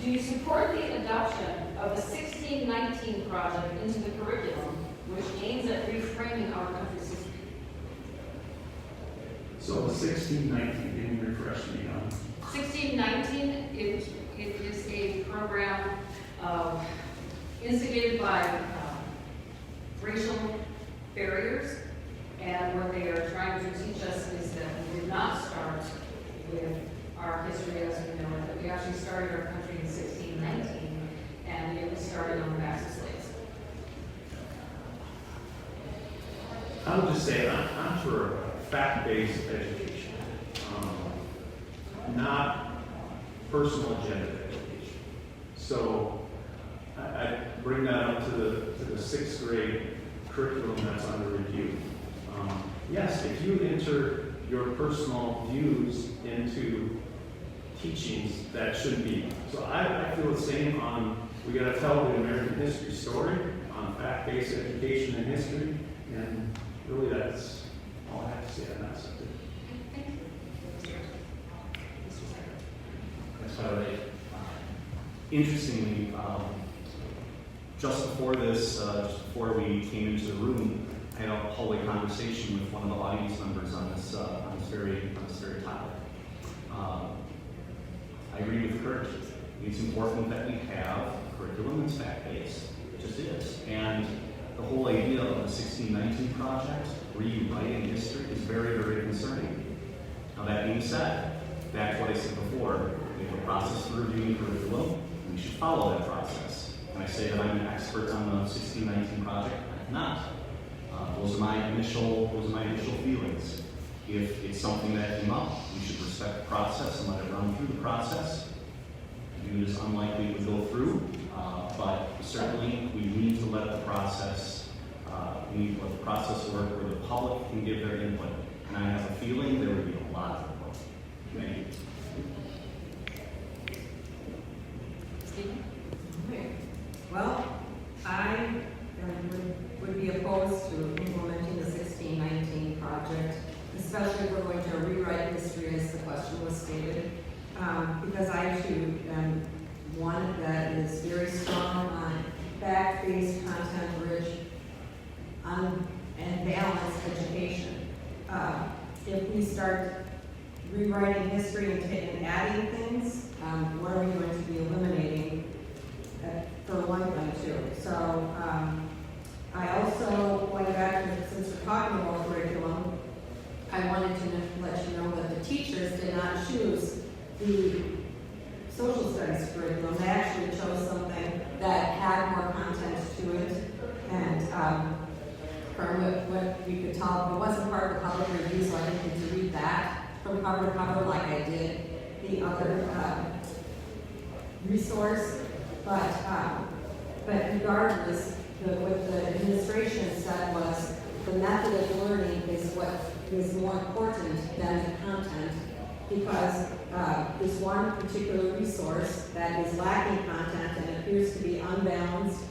Do you support the adoption of the 1619 project into the curriculum, which aims at reframing our country's history? So the 1619, can you refresh me on? 1619, it is a program instigated by racial barriers, and what they are trying to teach us is that we did not start with our history as we know it, that we actually started our country in 1619, and it was started on the backs of slaves. I would just say I'm for fact-based education, not personal agenda education. So I bring that up to the 6th grade curriculum that's under review. Yes, if you enter your personal views into teachings, that shouldn't be. So I feel the same on, we got to tell the American history story on fact-based education and history, and really that's all I have to say on that subject. That's all right. Interestingly, just before this, just before we came into the room, I had a hallway conversation with one of the audience members on this very topic. I agree with Kurt. It's important that we have curriculum that's fact-based. It just is. And the whole idea of the 1619 project, rewriting history, is very, very concerning. Now that being said, back to what I said before, we have a process for reviewing curriculum, and we should follow that process. When I say that I'm an expert on the 1619 project, I'm not. Those are my initial feelings. If it's something that came up, we should respect the process and let it run through the process. It is unlikely it would go through, but certainly we need to let the process work where the public can give their input. And I have a feeling there would be a lot of input. Thank you. Stephen? Well, I would be opposed to implementing the 1619 project, especially if we're going to rewrite history as the question was stated, because I too am one that is very strong on fact-based, content-rich, and balanced education. If we start rewriting history and adding things, what are we going to be eliminating for one thing too? So I also, going back to, since we're talking about curriculum, I wanted to let you know that the teachers did not choose the social studies curriculum. They actually chose something that had more content to it, and from what we could tell, it wasn't part of the public review, so I didn't get to read that from cover to cover like I did the other resource. But regardless, what the administration said was the method of learning is what is more important than the content, because this one particular resource that is lacking content and appears to be unbalanced,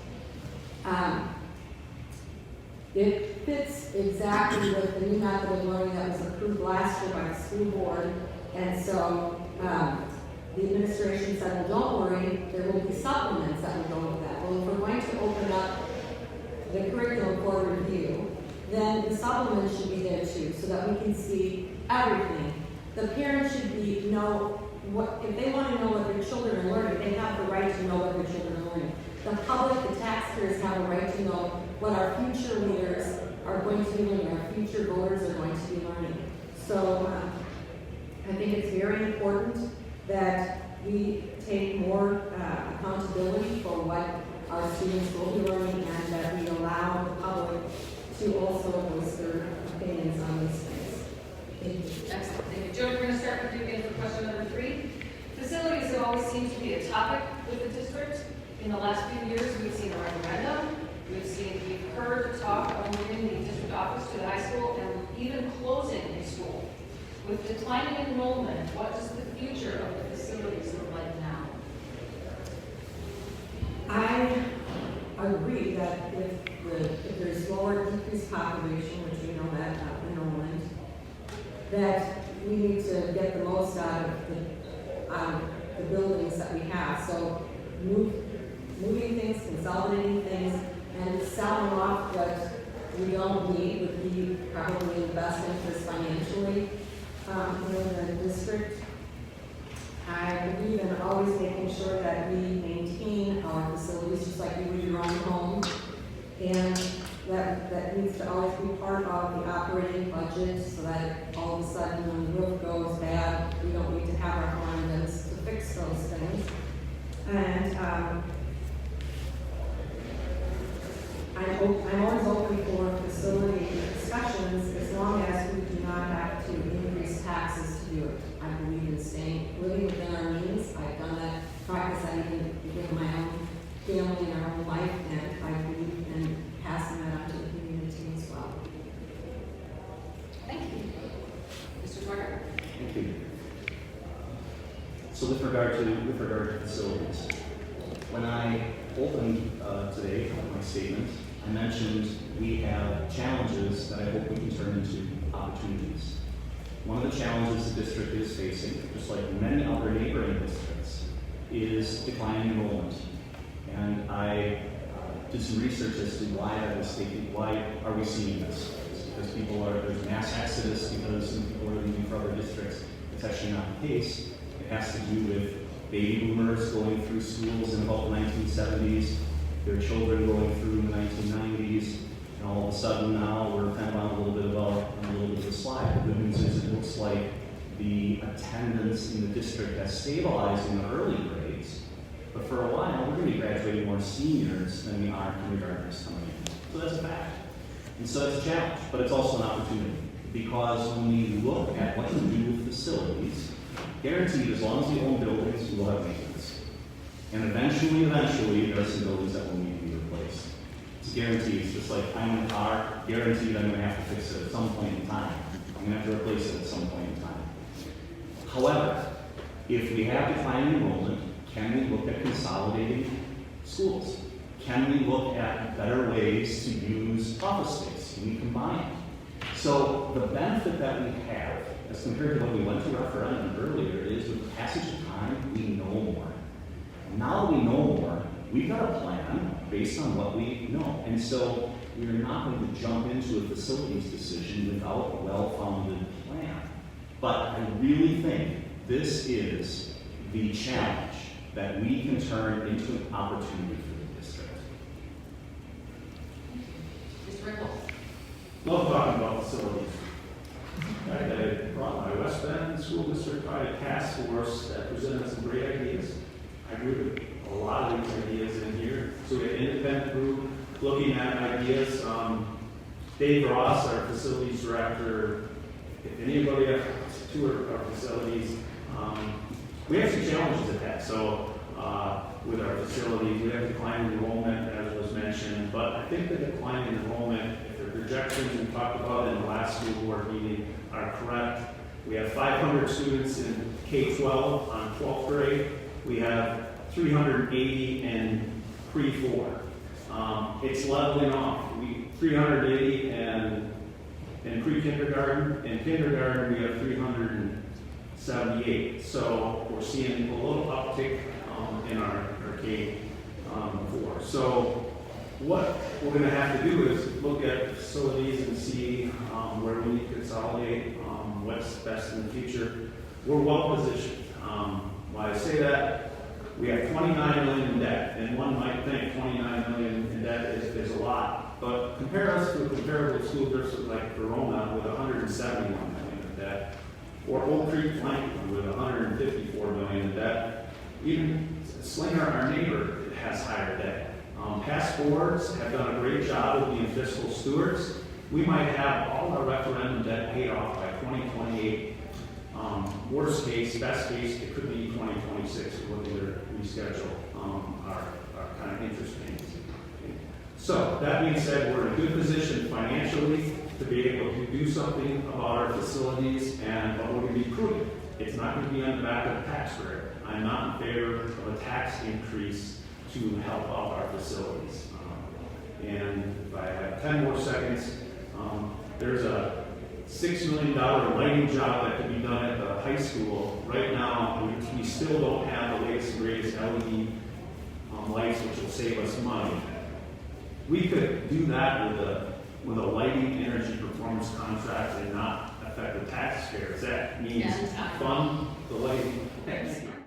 it fits exactly with the new method of learning that was approved last year by the school board. And so the administration said, well, don't worry, there will be supplements that will go with that. Well, if we're going to open up the curriculum for review, then the supplements should be there too, so that we can see everything. The parents should know what, if they want to know what their children are learning, they have the right to know what their children are learning. The public, the taxpayers have a right to know what our future leaders are going to be learning, our future voters are going to be learning. So I think it's very important that we take more accountability for what our students will be learning, and that we allow the public to also voice their opinions on these things. Thank you. Excellent. Thank you. Joe, we're going to start with you again for question number 3. Facilities have always seemed to be a topic with the district. In the last few years, we've seen a referendum. We've heard talk of moving the district office to the high school and even closing a school. With declining enrollment, what does the future of the facilities look like now? I agree that if there's lower decreased population, which we know that enrollment, that we need to get the most out of the buildings that we have. So moving things, consolidating things, and selling off what we don't need would be probably in the best interest financially for the district. I believe in always making sure that we maintain our facilities just like you would your own home. And that needs to always be part of the operating budget so that all of a sudden when the roof goes bad, we don't need to have our funds to fix those things. And I'm always open for facility discussions as long as we do not have to increase taxes to do it. I believe in living within our means. I've done that practice I even within my own family and our own life, and I believe in passing that on to the community as well. Thank you. Mr. Turner? Thank you. So with regard to facilities, when I opened today my statement, I mentioned we have challenges that I hope we can turn into opportunities. One of the challenges the district is facing, just like many other neighboring districts, is declining enrollment. And I did some research as to why that is taking, why are we seeing this? It's because there's mass exodus because some people are leaving for other districts. It's actually not the case. It has to do with baby boomers going through schools in about the 1970s, their children going through in the 1990s, and all of a sudden now we're kind of on a little bit of a slide. The good news is it looks like the attendance in the district has stabilized in the early grades, but for a while we're going to be graduating more seniors than we are kindergartners coming in. So that's a fact. And so it's a challenge, but it's also an opportunity, because when we look at what to do with facilities, guaranteed as long as we own buildings, we will have maintenance. And eventually, there are some buildings that will need to be replaced. It's a guarantee. It's just like I'm in a car, guaranteed I'm going to have to fix it at some point in time. I'm going to have to replace it at some point in time. However, if we have declining enrollment, can we look at consolidating schools? Can we look at better ways to use office space? Can we combine? So the benefit that we have, as compared to when we went to referendum earlier, is with passage of time, we know more. Now that we know more, we've got a plan based on what we know. And so we are not going to jump into a facilities decision without a well-founded plan. But I really think this is the challenge that we can turn into an opportunity for the district. Mr. Rickles? Love talking about facilities. I brought my West Bend School District by a task force that presented some great ideas. I agree with a lot of these ideas in here. So we had an independent group looking at ideas. Dave Ross, our facilities director, if anybody has toured our facilities, we have some challenges at that. So with our facilities, we have declining enrollment, as was mentioned, but I think the decline in enrollment, if the projections we talked about in the last school board meeting are correct, we have 500 students in K-12 on 12th grade. We have 380 in pre-4. It's leveling off. 380 in pre-kindergarten. In kindergarten, we have 378. So we're seeing a little uptick in our K-4. So what we're going to have to do is look at facilities and see where we need to consolidate, what's best in the future. We're well positioned. Why I say that, we have 29 million in debt, and one might think 29 million in debt is a lot, but compare us to a comparable school district like Verona with 171 million in debt, or Oak Creek Franklin with 154 million in debt. Even Slinger, our neighbor, has higher debt. Past boards have done a great job of being fiscal stewards. We might have all our referendum debt paid off by 2028. Worst case, best case, it could be 2026 when we reschedule our kind of interest payments. So that being said, we're in a good position financially to be able to do something about our facilities, but we're going to be prudent. It's not going to be on the back of the taxpayer. I'm not in favor of a tax increase to help out our facilities. And if I have 10 more seconds, there's a $6 million lighting job that could be done at the high school. Right now, we still don't have the latest and greatest LED lights, which will save us money. We could do that with a lighting energy performance contract and not affect the taxpayers. That means Yeah, it's fine. fund the lighting. Thank you.